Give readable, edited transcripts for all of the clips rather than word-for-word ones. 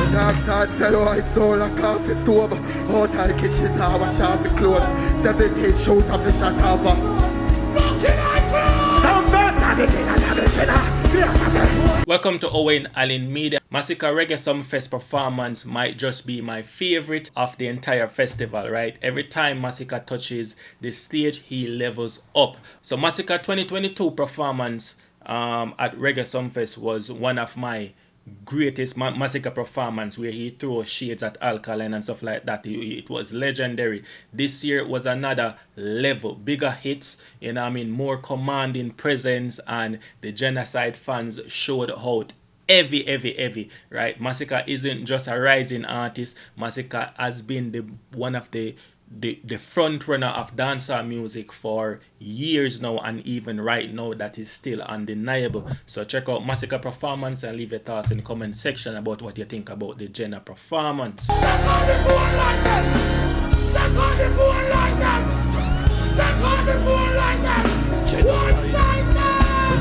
Dog start sell out, it's all like coffee stove. Hotel kitchen tower, shop it close. 17 shoot up the shot over. Welcome to Owen Allen Media. Masicka Reggae Sumfest performance might just be my favorite of the entire festival, right? Every time Masicka touches the stage, he levels up. So Masicka 2022 performance at Reggae Sumfest was one of my greatest Masicka performance, where he threw shades at Alkaline and stuff like that. It was legendary. This year was another level, bigger hits, you know what I mean, more commanding presence, and the Genocide fans showed out heavy, right? Masicka isn't just a rising artist. Masicka has been one of the front runner of dancehall music for years now, and even right now that is still undeniable. So check out Masicka performance and leave your thoughts in the comment section about what you think about the Jenna performance.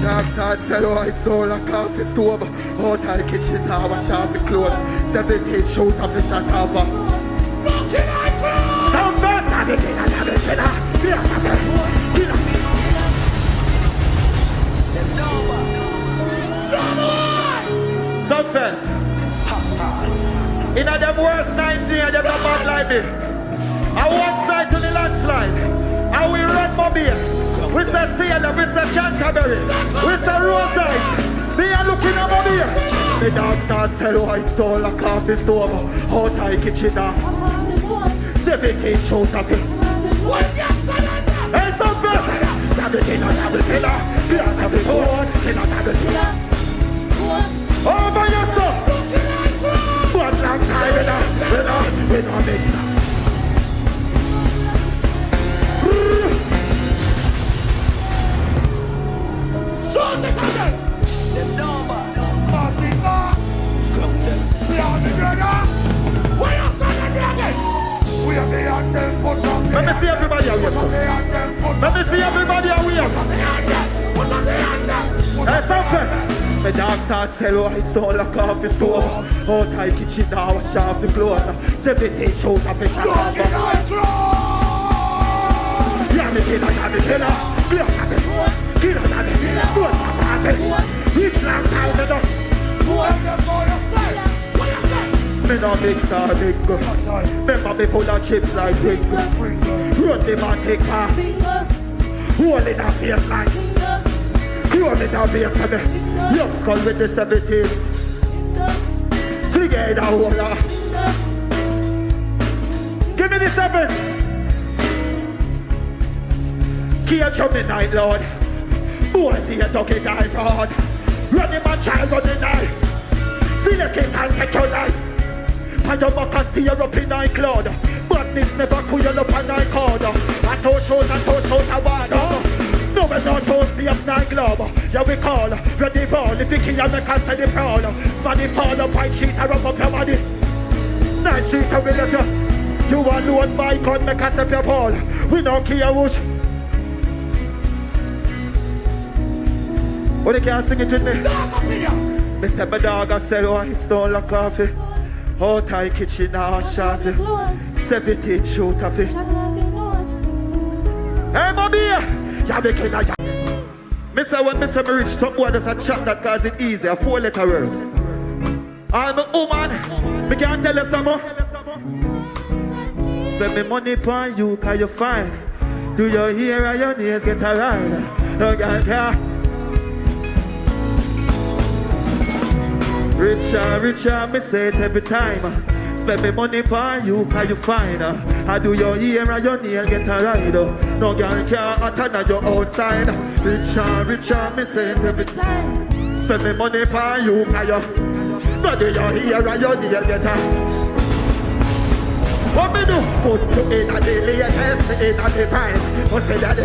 Dog start sell out, it's all like coffee stove. Hotel kitchen tower, shop it close. 17 shoot up the shot over. Sumfest. In a them worst 19, them not bad like me. I one side to the landslide. And we run Mobile. We say Siena, we say Canterbury. We say Rosite. They are looking at Mobile. The dog start sell white stone like coffee stove. Hotel kitchen now. 17 shows of it. Hey, Sumfest! Double killer. Yes, every killer. Oh, my yourself! One long time, we don't mix. Shoot it again! Them number. Masicka! We are the brother! We are the brother! We are the anthem for something. Let me see everybody out here. Let me see everybody out here. Hey, Sumfest. The dog starts sell out, it's all like coffee stove. Hotel kitchen now, watch off the clothes. 17 shows of the shop. Yeah, me killer. Each long time, me don't. Me no mix or big go. Remember me full of chips like big go. Run the man take car. Hold it up here like. Hold it up here for me. Young skull with the 17. Together hold up. Give me the 7. Catch up midnight lord. Boy the doggy die fraud. Run the man child on the night. See the king and take your life. And your back steer up in night cloud. Badness never cool up a night cord. I told shows a word. No we don't toast the up night globe. Yeah we call, ready ball. If you can make us steady proud. Spanny fall up, white sheet, I rub up your body. Night sheet, I will let you. You alone by gun, make us step your ball. We don't care whoosh. Oh, they can't sing it with me. Me say my dog I sell white stone like coffee. Hotel kitchen now shot. 17 shoot of it. Hey, mommy! Yeah, me king of ya. Me say when me say me rich, some boy does a chat that cause it easy. A 4-letter word. I'm a woman. Me can't tell you some more. Spend me money for you cause you fine. Do your hair and your nails get a ride. No girl care. Richer, me say it every time. Spend me money for you, cause you fine. I do your ear and your nail get a ride. No girl care attend your outside. Richer, me say it every time. Spend me money for you, cause you do your ear and your nail get a. What me do? Put you in a the latest, in a the prime. What say that?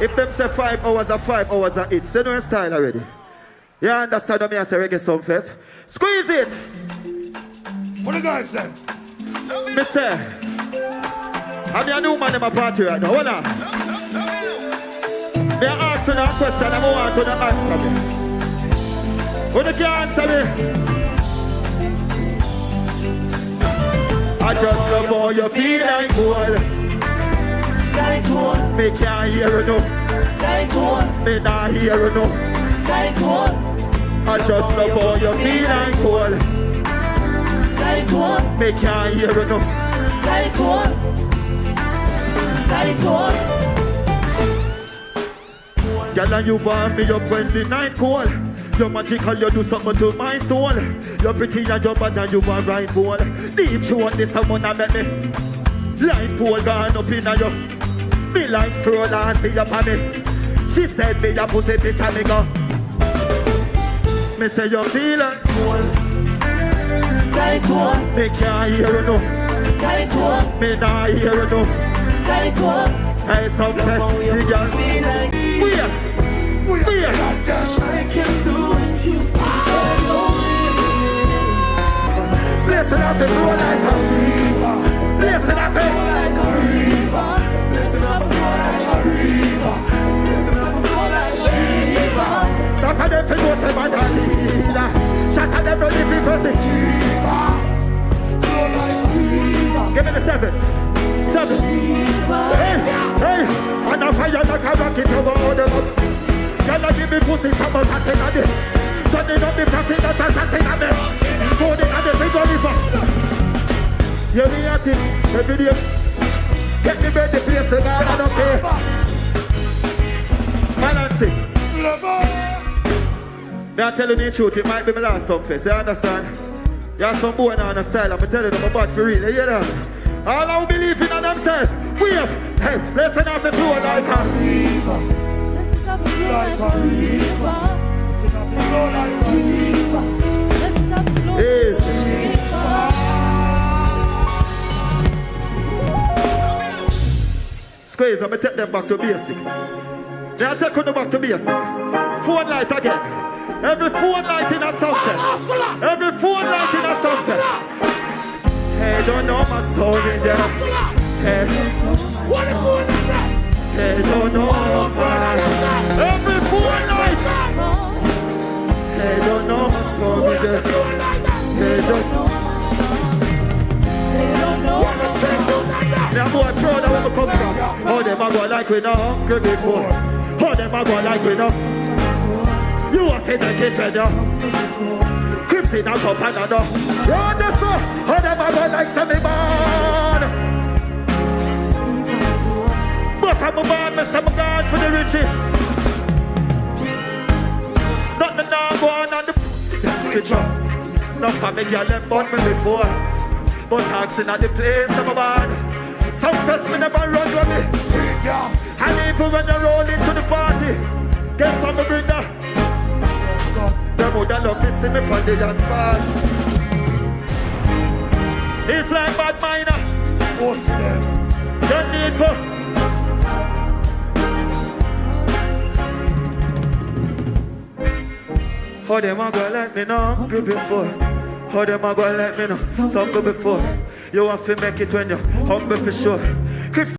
If them say 5 hours are 5 hours are it, say no style already. You understand what me I say Reggae Sumfest? Squeeze it! What the guys say? Mister, I'm your new man in my party right now. Hold on. May I ask ask you a question, I want you to answer me. When you can't answer me, I just love how you feel like gold. Like gold. Me can't hear you no. Like gold. Me not hear you no. Like gold. I just love how you feel like gold. Like gold. Me can't hear you no. Like gold. Like gold. Girl, and you warm me up when the night cold. You're magical, you do something to my soul. You're pretty and you're bad and you are right bowl. Deep you want this someone that make me. Light pole gone up in you. Me like scroll and see up on me. She said me a pussy picture me go. Me say you feel it. Like gold. Me can't hear you no. Like gold. Me not hear you no. Like gold. Hey, some test me girl. Weird. Weird. I can do it, you Listen up and roll like a river. Listen up and roll like a river. Listen up and roll like a river. Listen up and roll like a river. Stop at them for go to my leader. Shut at them for the people say give me the 7. 7. Hey, hey. And I fire like a rocket over all the months. Y'all give me pussy, someone has taken on it. Turning up the profit that has taken on it. Holding on the big river. You me at it, every day. Get me ready, the place to go and okay. Balance it. Me I tell you the truth, it might be my last Sumfest, you understand? You have some boy now on the style, I'm telling them I'm bad for real, you hear that? All who believe in themselves, we have, hey, listen off the floor like a river. Listen up and flow like a river. Listen up and flow like a river. Listen up and flow like a river. Squeeze, I'm going to take them back to basic. They are taking them back to basic. Phone light again. Every phone light in a Sumfest. Every phone light in a Sumfest. Hey, don't know my story, yeah. Hey, hey, don't know my story. Every phone light. Hey, don't know my story, yeah. Hey, don't know. I'm more proud of where we come from. How them a go like we know hungry before. How them a go like we know. You want to make it better. Crips in a cup and another. Run the floor. How them a go like semi-man. But I'm a man, Mr. McGon for the riches. Nothing now go on the switch up. No family girl them bought me before. But taxing at the place I'm a man. Some first me never run with me. And even when you roll into the party, guess I'm a bringer. Them would have loved to see me on the asphalt. It's like bad minor. What's them? Don't need for. How them a go let me know hungry before? How them a go let me know something before? You want to make it when you're hungry for sure.